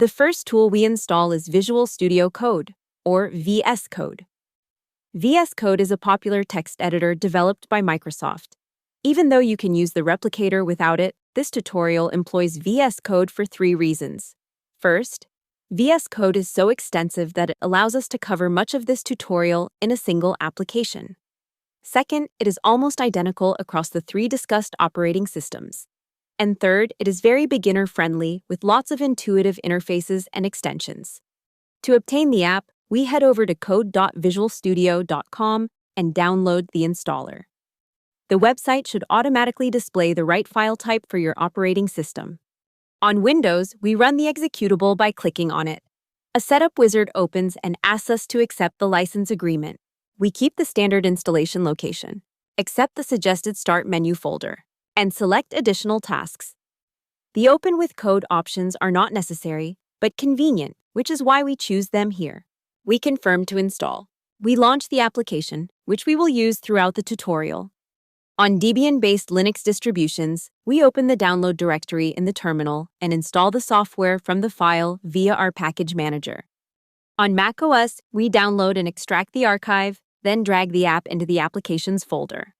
The first tool we install is Visual Studio Code, or VS Code. VS Code is a popular text editor developed by Microsoft. Even though you can use the Replicator without it, this tutorial employs VS Code for 3 reasons. First, VS Code is so extensive that it allows us to cover much of this tutorial in a single application. Second, it is almost identical across the 3 discussed operating systems. And third, it is very beginner-friendly with lots of intuitive interfaces and extensions. To obtain the app, we head over to code.visualstudio.com and download the installer. The website should automatically display the right file type for your operating system. On Windows, we run the executable by clicking on it. A setup wizard opens and asks us to accept the license agreement. We keep the standard installation location, accept the suggested Start menu folder, and select additional tasks. The Open with Code options are not necessary, but convenient, which is why we choose them here. We confirm to install. We launch the application, which we will use throughout the tutorial. On Debian-based Linux distributions, we open the download directory in the terminal and install the software from the file via our package manager. On macOS, we download and extract the archive, then drag the app into the applications folder.